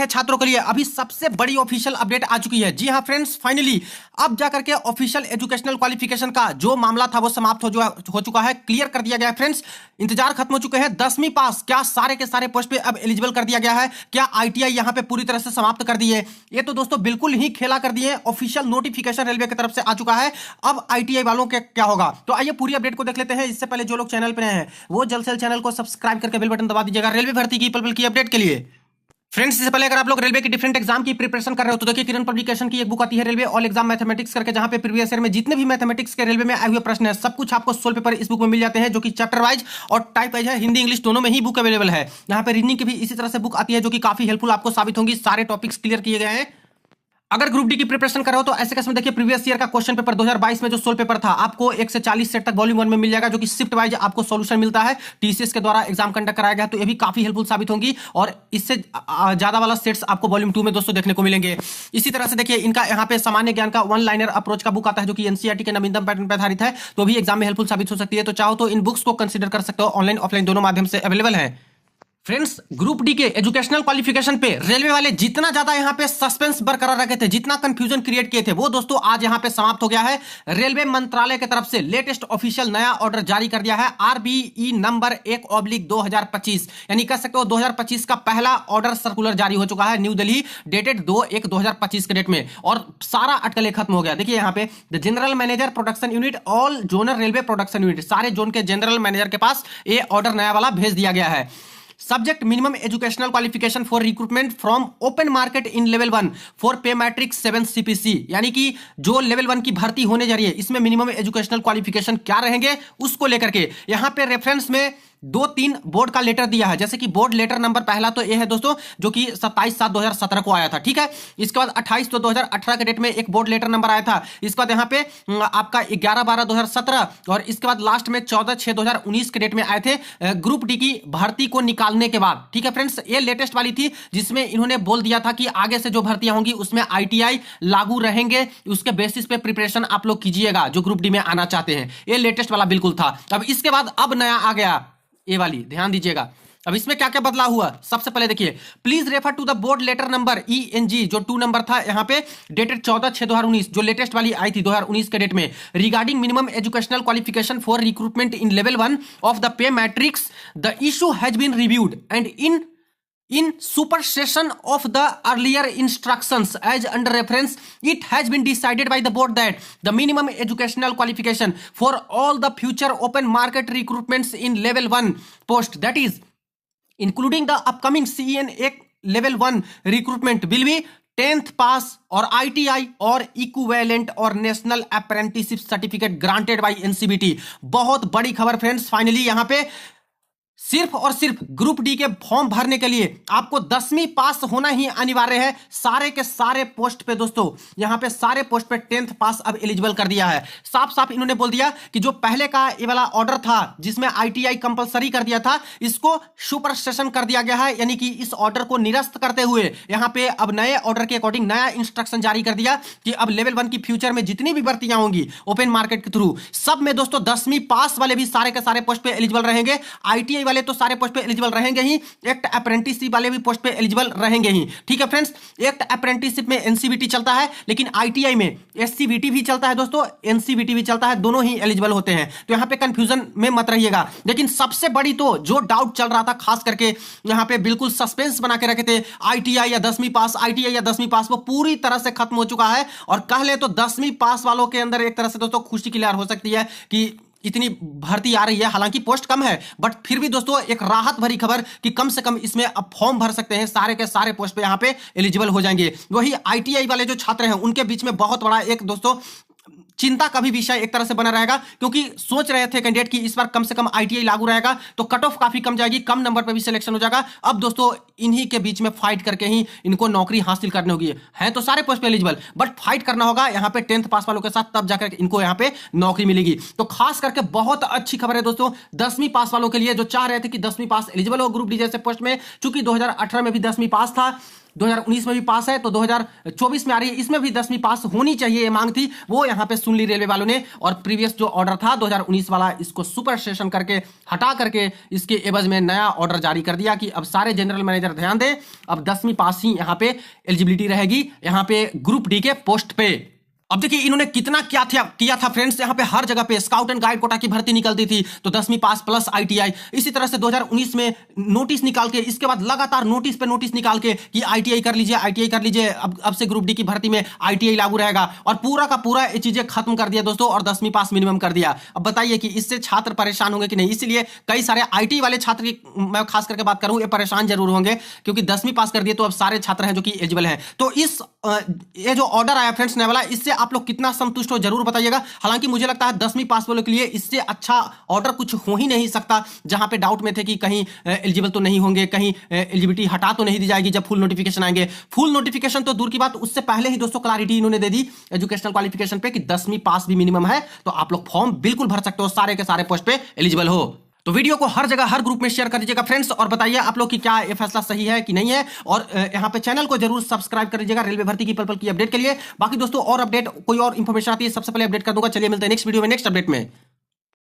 है छात्रों के लिए अभी सबसे बड़ी ऑफिशियल अपडेट आ चुकी है। जी हाँ फ्रेंड्स, फाइनली अब जाकर के ऑफिशियल एजुकेशनल क्वालिफिकेशन का जो मामला था वो समाप्त हो चुका है, क्लियर कर दिया गया है फ्रेंड्स। इंतजार खत्म हो चुके हैं। 10वीं पास क्या सारे के सारे पोस्ट पे अब एलिजिबल कर दिया गया है। क्या आईटीआई यहां पे पूरी तरह से समाप्त कर दिए? ये तो दोस्तों बिल्कुल ही खेला कर दिए। ऑफिशियल नोटिफिकेशन रेलवे की तरफ से आ चुका है। अब आईटीआई वालों के क्या होगा, तो आइए पूरी अपडेट को देख लेते हैं। इससे पहले जो लोग चैनल पर हैं वो जल्द से जल्द चैनल को सब्सक्राइब करके बेल बटन दबा दीजिएगा रेलवे भर्ती की पल-पल की अपडेट के लिए। फ्रेंड्स, इससे पहले अगर आप लोग रेलवे की डिफरेंट एग्जाम की प्रिपरेशन कर रहे हो तो देखिए किरण पब्लिकेशन की एक बुक आती है रेलवे ऑल एग्जाम मैथमेटिक्स करके, जहां पे प्रीवियस ईयर में जितने भी मैथमेटिक्स के रेलवे में आए हुए प्रश्न है सब कुछ आपको सोल्व पेपर इस बुक में मिल जाते हैं, जो कि चैप्टर वाइज और टाइप वाइज है। हिंदी इंग्लिश दोनों में ही बुक अवेलेबल है। यहाँ पे रीजनिंग की भी इसी तरह से बुक आती है जो कि काफी हेल्पफुल आपको साबित होंगी। सारे टॉपिक्स क्लियर किए गए हैं। अगर ग्रुप डी की प्रिपरेशन कर रहे हो तो ऐसे केस में देखिए प्रीवियस ईयर का क्वेश्चन पेपर 2022 में जो सोल्व पेपर था आपको 1 से 40 सेट तक वॉल्यूम 1 में मिल जाएगा, जो कि शिफ्ट वाइज आपको सॉल्यूशन मिलता है। टीसीएस के द्वारा एग्जाम कंडक्ट कराया गया, तो ये भी काफी हेल्पफुल साबित होंगी और इससे ज्यादा वाला सेट्स आपको वॉल्यूम 2 में दोस्तों देखने को मिलेंगे। इसी तरह से देखिए इनका यहाँ पे सामान्य ज्ञान का वन लाइनर अप्रोच का बुक आता है जो कि एनसीईआरटी के नवीनतम पैटर्न पर आधारित है, तो भी एग्जाम में हेल्पफुल साबित हो सकती है। तो चाहो तो इन बुक्स को कंसिडर कर सकते हो, ऑनलाइन ऑफलाइन दोनों माध्यम से अवेलेबल है। फ्रेंड्स, ग्रुप डी के एजुकेशनल क्वालिफिकेशन पे रेलवे वाले जितना ज्यादा यहाँ पे सस्पेंस बरकरार रखे थे, जितना कंफ्यूजन क्रिएट किए थे, वो दोस्तों आज यहाँ पे समाप्त हो गया है। रेलवे मंत्रालय की तरफ से लेटेस्ट ऑफिशियल नया ऑर्डर जारी कर दिया है, आरबीई नंबर 1/2025, यानी कह सकते हो 2025 का पहला ऑर्डर सर्कुलर जारी हो चुका है न्यू दिल्ली, डेटेड 2/1/2025 के डेट में, और सारा अटकलें खत्म हो गया। देखिए यहाँ पे the general manager production unit, all zonal railway production unit, सारे जोन के जनरल मैनेजर के पास ये ऑर्डर नया वाला भेज दिया गया है। Subject minimum educational qualification for recruitment from open market in level 1 for पे मैट्रिक्स 7 सीपीसी, यानी कि जो लेवल 1 की भर्ती होने जा रही है इसमें मिनिमम एजुकेशनल क्वालिफिकेशन क्या रहेंगे उसको लेकर के यहाँ पे रेफरेंस में 2-3 बोर्ड का लेटर दिया है। जैसे कि बोर्ड लेटर नंबर पहला तो ये है दोस्तों जो कि 27/7/2017 को आया था, ठीक है। इसके बाद 28/2/2018 के डेट में एक बोर्ड लेटर नंबर आया था। इसके बाद यहाँ पे आपका 11/12/2017 और इसके बाद लास्ट में 14/6/2019 के डेट में आए थे ग्रुप डी की भर्ती को निकालने के बाद, ठीक है फ्रेंड्स। ये लेटेस्ट वाली थी जिसमें इन्होंने बोल दिया था कि आगे से जो भर्तियां होंगी उसमें आईटीआई लागू रहेंगे, उसके बेसिस पे प्रिपरेशन आप लोग कीजिएगा जो ग्रुप डी में आना चाहते हैं। ये लेटेस्ट वाला बिल्कुल था। अब इसके बाद अब नया आ गया ये वाली, ध्यान दीजिएगा। अब इसमें क्या क्या बदलाव हुआ, सबसे पहले देखिए please refer to the board letter number ENG जो 2 नंबर था यहाँ पे, डेटेड 14/6/2019, जो लेटेस्ट वाली आई थी 2019 के डेट में, regarding minimum educational qualification for recruitment in level 1 of the pay matrix, the issue has been reviewed and in supersession of the earlier instructions as under reference, it has been decided by the board that the minimum educational qualification for all the future open market recruitments in level 1 post, that is including the upcoming CNA level 1 recruitment, will be 10th पास और ITI और equivalent और national apprenticeship certificate granted by NCBT। बहुत बड़ी खबर friends, finally यहाँ पे सिर्फ और सिर्फ ग्रुप डी के फॉर्म भरने के लिए आपको 10वीं पास होना ही अनिवार्य है। सारे के सारे पोस्ट पे दोस्तों यहां पे सारे पोस्ट पे 10th पास अब एलिजिबल कर दिया है। साफ साफ इन्होंने बोल दिया कि जो पहले का ये वाला ऑर्डर था जिसमें आईटीआई कंपलसरी कर दिया था, इसको सुपर सेशन कर दिया गया है, यानी कि इस ऑर्डर को निरस्त करते हुए यहां पे अब नए ऑर्डर के अकॉर्डिंग नया इंस्ट्रक्शन जारी कर दिया कि अब लेवल 1 की फ्यूचर में जितनी भी भर्तियां होंगी ओपन मार्केट के थ्रू, सब में दोस्तों 10वीं पास वाले भी सारे के सारे पोस्ट पे एलिजिबल रहेंगे। आईटीआई वाले तो सारे पोस्ट पे एलिजिबल रहेंगे ही, एक्ट अप्रेंटिसशिप वाले भी पोस्ट पे एलिजिबल रहेंगे ही, ठीक है फ्रेंड्स। एक्ट अप्रेंटिसशिप में एनसीबीटी चलता है, लेकिन आईटीआई में एससीबीटी भी चलता है दोस्तों, एनसीबीटी भी चलता है, दोनों ही एलिजिबल होते हैं। तो यहां पे कंफ्यूजन में मत रहिएगा। लेकिन सबसे बड़ी तो जो डाउट चल रहा था, खास करके यहां पे बिल्कुल सस्पेंस बना के रखे थे, आईटीआई या 10वीं पास, आईटीआई या 10वीं पास, वो पूरी तरह से खत्म हो चुका है। और कह ले तो 10वीं पास वालों के अंदर एक तरह से दोस्तों खुशी की लहर हो सकती है कि इतनी भर्ती आ रही है, हालांकि पोस्ट कम है, बट फिर भी दोस्तों एक राहत भरी खबर कि कम से कम इसमें अब फॉर्म भर सकते हैं, सारे के सारे पोस्ट पे यहां पे एलिजिबल हो जाएंगे। वही आईटीआई वाले जो छात्र हैं उनके बीच में बहुत बड़ा एक दोस्तों चिंता का भी विषय एक तरह से बना रहेगा, क्योंकि सोच रहे थे कैंडिडेट की इस बार कम से कम आईटीआई लागू रहेगा तो कट ऑफ काफी कम जाएगी, कम नंबर पे भी सिलेक्शन हो जाएगा। अब दोस्तों इन्हीं के बीच में फाइट करके ही इनको नौकरी हासिल करनी होगी। है तो सारे पोस्ट पे एलिजिबल, बट फाइट करना होगा यहाँ पे 10th पास वालों के साथ, तब जाकर इनको यहाँ पे नौकरी मिलेगी। तो खास करके बहुत अच्छी खबर है दोस्तों 10वीं पास वालों के लिए, जो चाह रहे थे कि 10वीं पास एलिजिबल हो ग्रुप डी जैसे पोस्ट में। चूंकि 2018 में भी 10वीं पास था, 2019 में भी पास है, तो 2024 में आ रही है, इसमें भी 10वीं पास होनी चाहिए, ये मांग थी, वो यहाँ पे सुन ली रेलवे वालों ने। और प्रीवियस जो ऑर्डर था 2019 वाला, इसको सुपर सेशन करके हटा करके इसके एवज में नया ऑर्डर जारी कर दिया कि अब सारे जनरल मैनेजर ध्यान दें, अब 10वीं पास ही यहाँ पे एलिजिबिलिटी रहेगी यहाँ पे ग्रुप डी के पोस्ट पे। अब देखिए इन्होंने कितना किया था फ्रेंड्स, यहाँ पे हर जगह पे स्काउट एंड गाइड कोटा की भर्ती निकलती थी, तो 10वीं पास प्लस आईटीआई। इसी तरह से 2019 में नोटिस निकाल के, इसके बाद लगातार नोटिस पे नोटिस निकाल के कि आईटीआई कर लीजिए, आईटीआई कर लीजिए, अब से ग्रुप डी की भर्ती में आईटीआई लागू रहेगा, और पूरा का पूरा ये चीजें खत्म कर दिया दोस्तों, और 10वीं पास मिनिमम कर दिया। अब बताइए कि इससे छात्र परेशान होंगे कि नहीं? इसलिए कई सारे आईटी वाले छात्र की मैं खास करके बात करूं, ये परेशान जरूर होंगे, क्योंकि 10वीं पास कर दिए तो अब सारे छात्र हैं जो कि एलिजिबल हैं। तो इस ये जो ऑर्डर आया फ्रेंड्स नया वाला, इससे आप लोग कितना संतुष्ट हो जरूर बताइएगा। हालांकि मुझे लगता है 10वीं पास वालों के लिए इससे अच्छा ऑर्डर कुछ हो ही नहीं सकता, जहां पे डाउट में थे कि कहीं एलिजिबल तो नहीं होंगे, कहीं एलिजिबिलिटी हटा तो नहीं दी जाएगी जब फुल नोटिफिकेशन आएंगे। फुल नोटिफिकेशन तो दूर की बात, उससे पहले ही दोस्तों क्लैरिटी इन्होंने दे दी एजुकेशनल क्वालिफिकेशन पे कि 10वीं पास भी मिनिमम है, तो आप लोग फॉर्म बिल्कुल भर सकते हो, सारे के सारे पोस्ट पे एलिजिबल हो। तो वीडियो को हर जगह हर ग्रुप में शेयर कर दीजिएगा फ्रेंड्स, और बताइए आप लोग की क्या ये फैसला सही है कि नहीं है। और यहाँ पे चैनल को जरूर सब्सक्राइब कर दीजिएगा रेलवे भर्ती की पल पल की अपडेट के लिए। बाकी दोस्तों और अपडेट कोई और इंफॉर्मेशन आती है सबसे पहले अपडेट कर दूंगा। चलिए मिलते हैं नेक्स्ट वीडियो में नेक्स्ट अपडेट में।